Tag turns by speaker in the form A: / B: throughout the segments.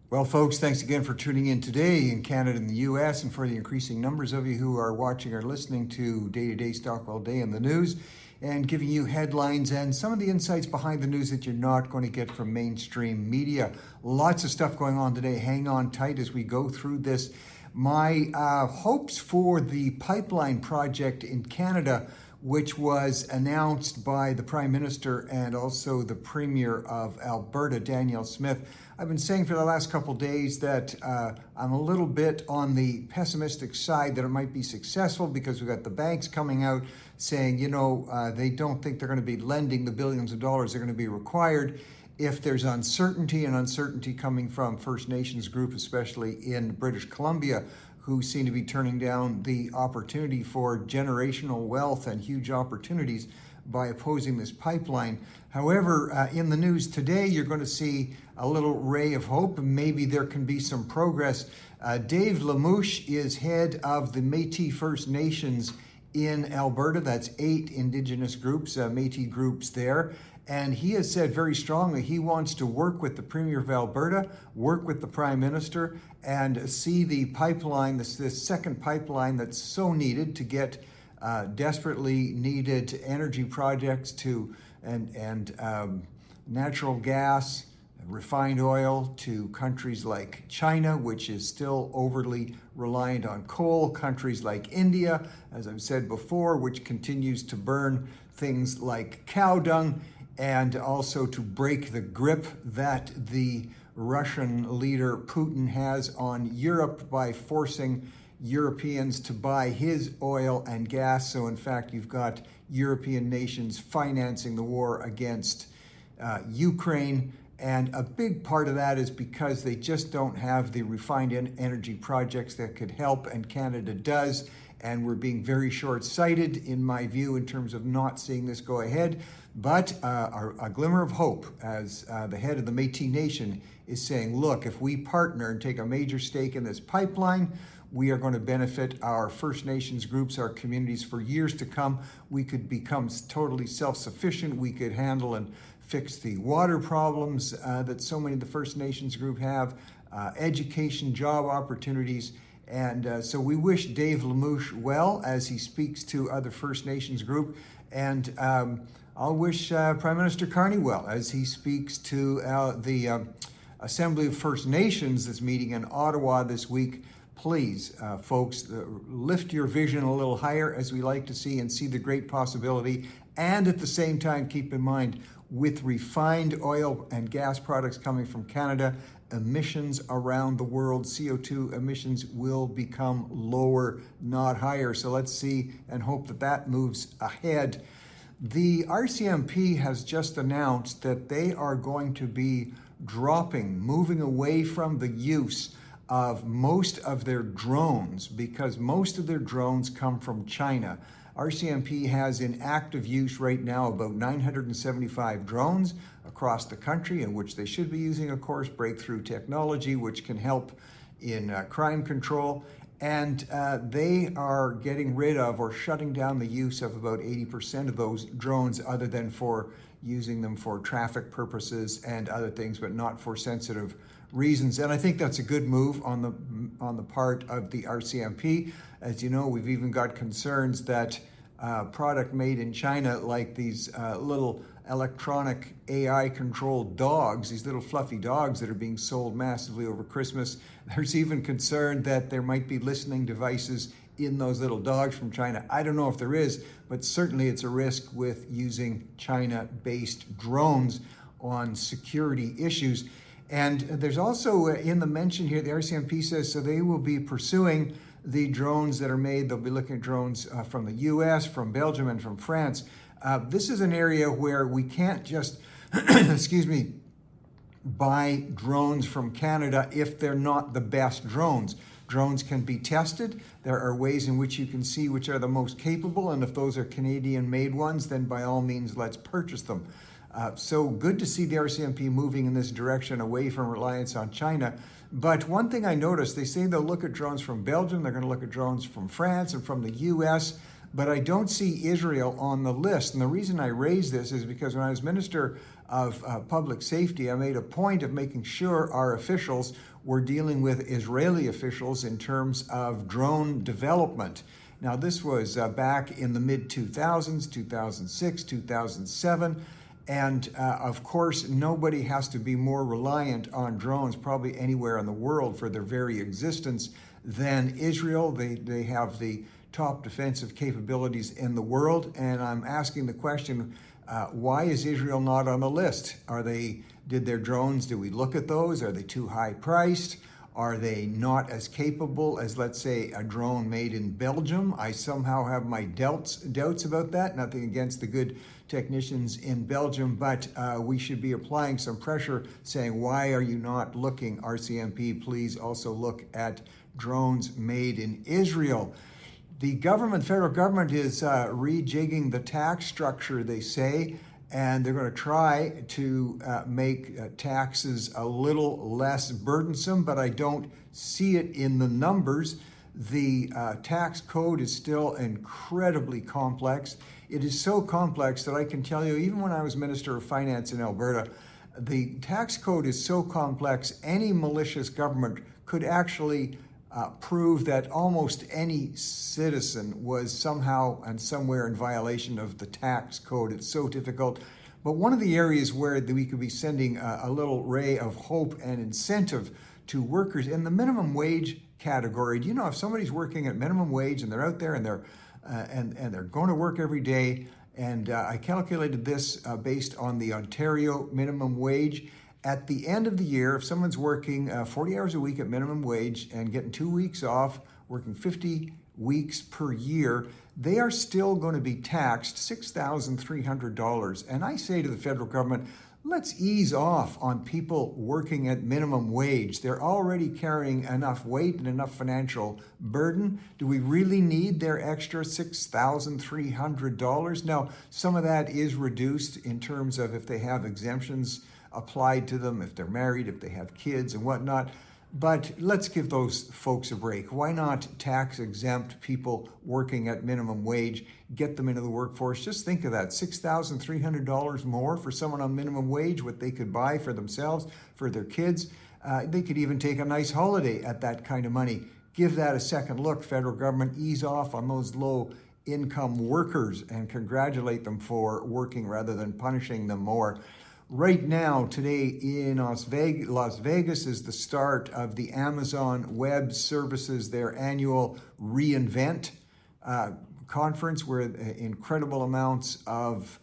A: Well, folks, thanks again for tuning in today in Canada and the U.S. and for the increasing numbers of you who are watching or listening to Day-to-Day Stockwell Day in the news and giving you headlines and some of the insights behind the news that you're not going to get from mainstream media. Lots of stuff going on today. Hang on tight as we go through this. My hopes for the pipeline project in Canada, which was announced by the Prime Minister and also the Premier of Alberta, Danielle Smith. I've been saying for the last couple of days that I'm a little bit on the pessimistic side that it might be successful because we've got the banks coming out saying, they don't think they're going to be lending the billions of dollars they're going to be required if there's uncertainty coming from First Nations group, especially in British Columbia, who seem to be turning down the opportunity for generational wealth and huge opportunities by opposing this pipeline. However, in the news today, you're going to see a little ray of hope. Maybe there can be some progress. Dave Lamouche is head of the Métis First Nations in Alberta. That's 8 Indigenous groups, Métis groups there. And he has said very strongly he wants to work with the Premier of Alberta, work with the Prime Minister, and see the pipeline, this second pipeline that's so needed to get desperately needed energy projects and natural gas, refined oil to countries like China, which is still overly reliant on coal, countries like India, as I've said before, which continues to burn things like cow dung, and also to break the grip that the Russian leader Putin has on Europe by forcing Europeans to buy his oil and gas. So in fact, you've got European nations financing the war against Ukraine. And a big part of that is because they just don't have the refined energy projects that could help, and Canada does. And we're being very short-sighted, in my view, in terms of not seeing this go ahead. But a glimmer of hope, as the head of the Métis Nation is saying, look, if we partner and take a major stake in this pipeline, we are going to benefit our First Nations groups, our communities for years to come. We could become totally self-sufficient. We could handle and fix the water problems that so many of the First Nations group have, education, job opportunities. And so we wish Dave Lamouche well as he speaks to other First Nations group. And I'll wish Prime Minister Carney well as he speaks to the Assembly of First Nations that's meeting in Ottawa this week. Please, folks, lift your vision a little higher, as we like to see, and see the great possibility. And at the same time, keep in mind, with refined oil and gas products coming from Canada, emissions around the world, CO2 emissions, will become lower, not higher. So let's see and hope that that moves ahead. The RCMP has just announced that they are going to be moving away from the use of most of their drones, because most of their drones come from China. RCMP has in active use right now about 975 drones across the country, in which they should be using, of course, breakthrough technology, which can help in crime control. And they are getting rid of or shutting down the use of about 80% of those drones, other than for using them for traffic purposes and other things, but not for sensitive reasons. And I think that's a good move on the part of the RCMP. As you know, we've even got concerns that product made in China, like these little electronic AI-controlled dogs, these little fluffy dogs that are being sold massively over Christmas. There's even concern that there might be listening devices in those little dogs from China. I don't know if there is, but certainly it's a risk with using China-based drones on security issues. And there's also in the mention here, the RCMP says, so they will be pursuing the drones that are made. They'll be looking at drones from the US, from Belgium, and from France. This is an area where we can't just, buy drones from Canada if they're not the best drones. Drones can be tested. There are ways in which you can see which are the most capable, and if those are Canadian-made ones, then by all means, let's purchase them. So good to see the RCMP moving in this direction away from reliance on China. But one thing I noticed, they say they'll look at drones from Belgium, they're going to look at drones from France and from the US, but I don't see Israel on the list. And the reason I raise this is because when I was Minister of public safety, I made a point of making sure our officials were dealing with Israeli officials in terms of drone development. Now, this was back in the mid-2000s, 2006, 2007. And of course, nobody has to be more reliant on drones probably anywhere in the world for their very existence than Israel. They have the top defensive capabilities in the world. And I'm asking the question, why is Israel not on the list? Did their drones, do we look at those? Are they too high priced? Are they not as capable as, let's say, a drone made in Belgium? I somehow have my doubts about that. Nothing against the good technicians in Belgium, but we should be applying some pressure saying, why are you not looking, RCMP, please also look at drones made in Israel. The federal government is rejigging the tax structure, they say, and they're going to try to make taxes a little less burdensome, but I don't see it in the numbers. The tax code is still incredibly complex. It is so complex that I can tell you, even when I was Minister of Finance in Alberta, the tax code is so complex, any malicious government could actually prove that almost any citizen was somehow and somewhere in violation of the tax code. It's so difficult. But one of the areas where we could be sending a little ray of hope and incentive to workers in the minimum wage category. Do you know, if somebody's working at minimum wage and they're out there and they're going to work every day, and I calculated this based on the Ontario minimum wage. At the end of the year, if someone's working 40 hours a week at minimum wage and getting 2 weeks off, working 50 weeks per year, they are still going to be taxed $6,300. And I say to the federal government, let's ease off on people working at minimum wage. They're already carrying enough weight and enough financial burden. Do we really need their extra $6,300? Now, some of that is reduced in terms of if they have exemptions applied to them, if they're married, if they have kids and whatnot. But let's give those folks a break. Why not tax exempt people working at minimum wage, get them into the workforce? Just think of that, $6,300 more for someone on minimum wage, what they could buy for themselves, for their kids. They could even take a nice holiday at that kind of money. Give that a second look, federal government. Ease off on those low income workers and congratulate them for working rather than punishing them more. Right now, today in Las Vegas is the start of the Amazon Web Services, their annual reInvent conference, where incredible amounts of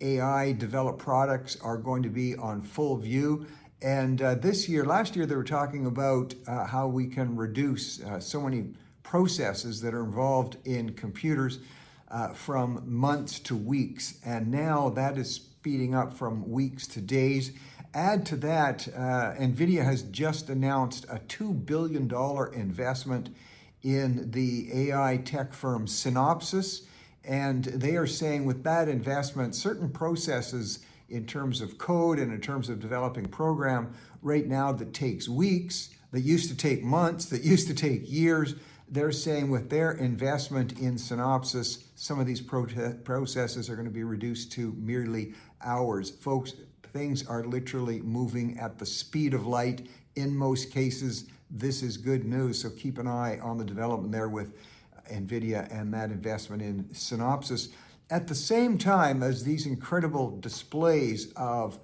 A: AI developed products are going to be on full view. And last year, they were talking about how we can reduce so many processes that are involved in computers from months to weeks. And now that is speeding up from weeks to days. Add to that, NVIDIA has just announced a $2 billion investment in the AI tech firm Synopsys. And they are saying with that investment, certain processes in terms of code and in terms of developing program right now that takes weeks, that used to take months, that used to take years, they're saying with their investment in Synopsys, some of these processes are going to be reduced to merely hours. Folks, things are literally moving at the speed of light. In most cases, this is good news. So keep an eye on the development there with NVIDIA and that investment in Synopsys. At the same time as these incredible displays of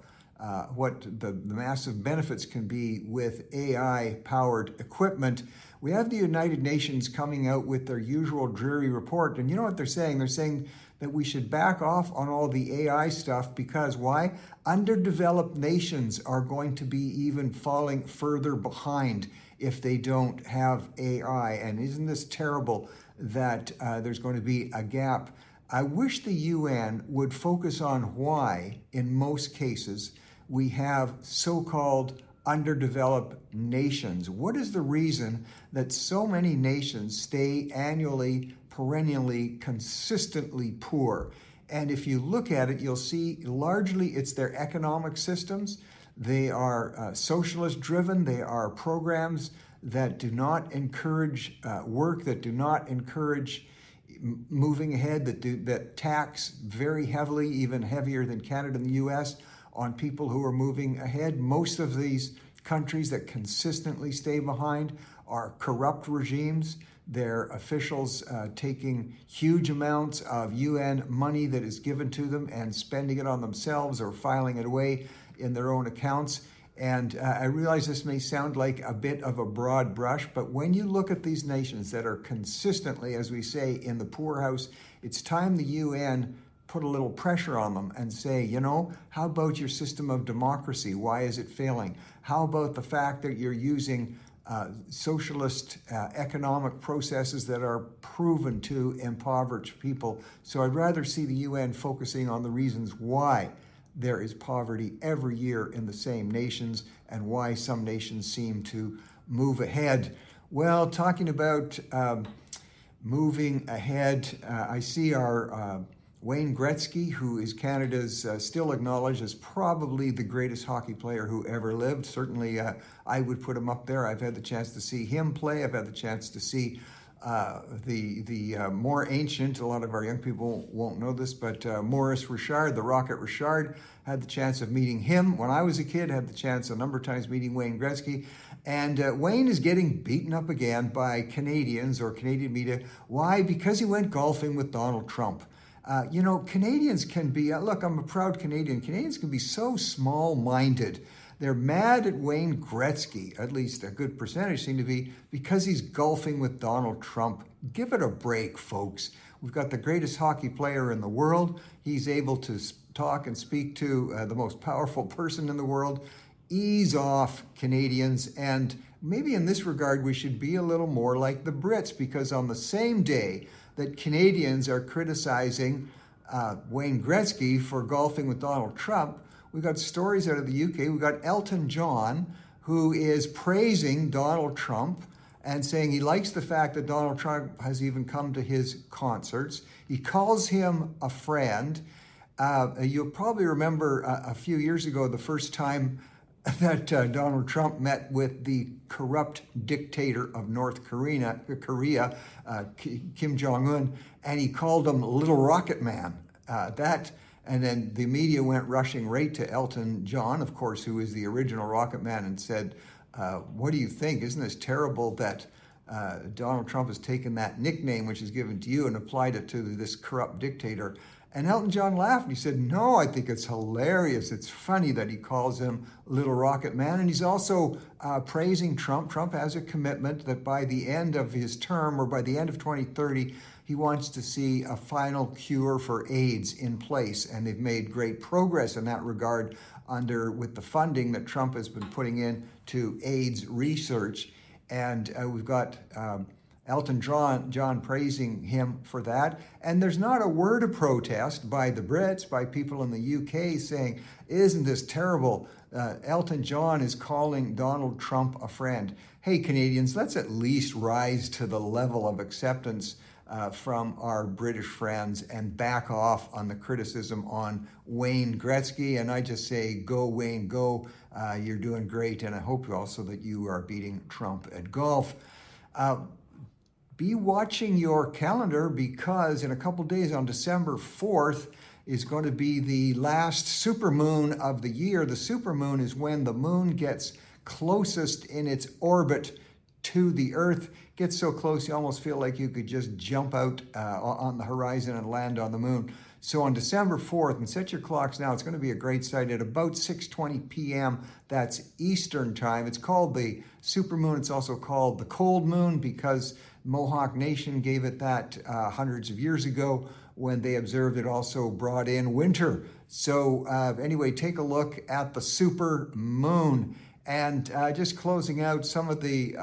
A: what the massive benefits can be with AI-powered equipment, we have the United Nations coming out with their usual dreary report. And you know what they're saying? They're saying that we should back off on all the AI stuff because why? Underdeveloped nations are going to be even falling further behind if they don't have AI. And isn't this terrible that there's going to be a gap? I wish the UN would focus on why, in most cases, we have so-called underdeveloped nations. What is the reason that so many nations stay annually, perennially, consistently poor? And if you look at it, you'll see largely it's their economic systems. They are socialist driven. They are programs that do not encourage work, that do not encourage moving ahead, that tax very heavily, even heavier than Canada and the US. on people who are moving ahead. Most of these countries that consistently stay behind are corrupt regimes. Their officials taking huge amounts of UN money that is given to them and spending it on themselves or filing it away in their own accounts. And I realize this may sound like a bit of a broad brush, but when you look at these nations that are consistently, as we say, in the poorhouse, it's time the UN put a little pressure on them and say, you know, how about your system of democracy? Why is it failing? How about the fact that you're using socialist economic processes that are proven to impoverish people? So I'd rather see the UN focusing on the reasons why there is poverty every year in the same nations and why some nations seem to move ahead. Well, talking about moving ahead, I see our Wayne Gretzky, who is Canada's still acknowledged as probably the greatest hockey player who ever lived. Certainly, I would put him up there. I've had the chance to see him play. I've had the chance to see the more ancient, a lot of our young people won't know this, but Maurice Richard, the Rocket Richard, had the chance of meeting him when I was a kid, had the chance a number of times meeting Wayne Gretzky. And Wayne is getting beaten up again by Canadians or Canadian media. Why? Because he went golfing with Donald Trump. You know, Canadians can be, look, I'm a proud Canadian. Canadians can be so small-minded. They're mad at Wayne Gretzky, at least a good percentage seem to be, because he's golfing with Donald Trump. Give it a break, folks. We've got the greatest hockey player in the world. He's able to talk and speak to the most powerful person in the world. Ease off, Canadians. And maybe in this regard, we should be a little more like the Brits, because on the same day that Canadians are criticizing Wayne Gretzky for golfing with Donald Trump, we've got stories out of the UK. We've got Elton John, who is praising Donald Trump and saying he likes the fact that Donald Trump has even come to his concerts. He calls him a friend. You'll probably remember a few years ago, the first time that Donald Trump met with the corrupt dictator of North Korea, Kim Jong-un, and he called him Little Rocket Man. And then the media went rushing right to Elton John, of course, who is the original Rocket Man, and said, what do you think? Isn't this terrible that Donald Trump has taken that nickname, which is given to you, and applied it to this corrupt dictator? And Elton John laughed and he said, no, I think it's hilarious. It's funny that he calls him Little Rocket Man. And he's also praising Trump. Trump has a commitment that by the end of his term, or by the end of 2030, he wants to see a final cure for AIDS in place. And they've made great progress in that regard with the funding that Trump has been putting in to AIDS research. And we've got Elton John praising him for that. And there's not a word of protest by the Brits, by people in the UK saying, isn't this terrible? Elton John is calling Donald Trump a friend. Hey, Canadians, let's at least rise to the level of acceptance from our British friends and back off on the criticism on Wayne Gretzky. And I just say, go Wayne, go. You're doing great. And I hope also that you are beating Trump at golf. Be watching your calendar, because in a couple days on December 4th is going to be the last supermoon of the year. The supermoon is when the moon gets closest in its orbit to the Earth. Gets so close you almost feel like you could just jump out on the horizon and land on the moon. So on December 4th, and set your clocks now, it's going to be a great sight at about 6:20 p.m. That's Eastern time. It's called the supermoon. It's also called the cold moon because Mohawk Nation gave it that hundreds of years ago when they observed it also brought in winter. So anyway, take a look at the super moon. And just closing out some of the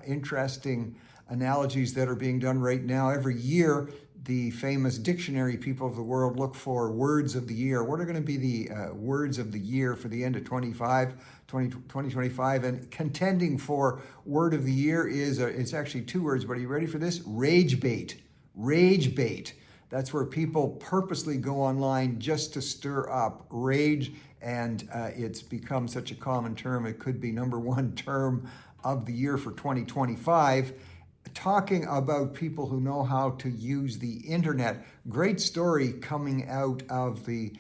A: interesting analogies that are being done right now. Every year, the famous dictionary people of the world look for words of the year. What are going to be the words of the year for the end of 2025? And contending for word of the year is, it's actually two words, but are you ready for this? Rage bait. Rage bait. That's where people purposely go online just to stir up rage, and it's become such a common term. It could be number one term of the year for 2025. Talking about people who know how to use the internet. Great story coming out of the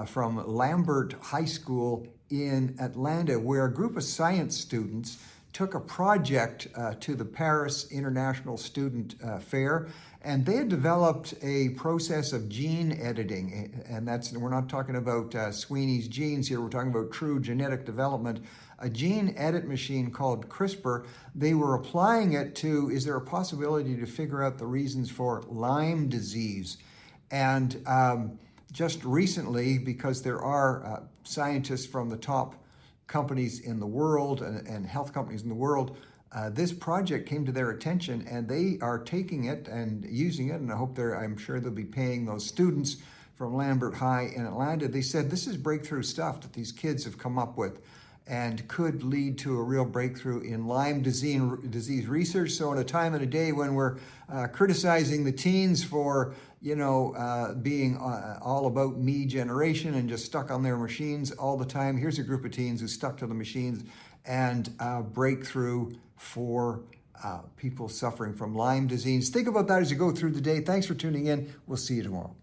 A: from Lambert High School in Atlanta, where a group of science students took a project to the Paris International Student Fair, and they had developed a process of gene editing. And we're not talking about Sweeney's genes here, we're talking about true genetic development. A gene edit machine called CRISPR. They were applying it to, is there a possibility to figure out the reasons for Lyme disease? And just recently, because there are scientists from the top companies in the world and health companies in the world, this project came to their attention, and they are taking it and using it, and I'm sure they'll be paying those students from Lambert High in Atlanta. They said this is breakthrough stuff that these kids have come up with and could lead to a real breakthrough in Lyme disease research. So in a time and a day when we're criticizing the teens for, being all about me generation and just stuck on their machines all the time, here's a group of teens who stuck to the machines and breakthrough for people suffering from Lyme disease. Think about that as you go through the day. Thanks for tuning in. We'll see you tomorrow.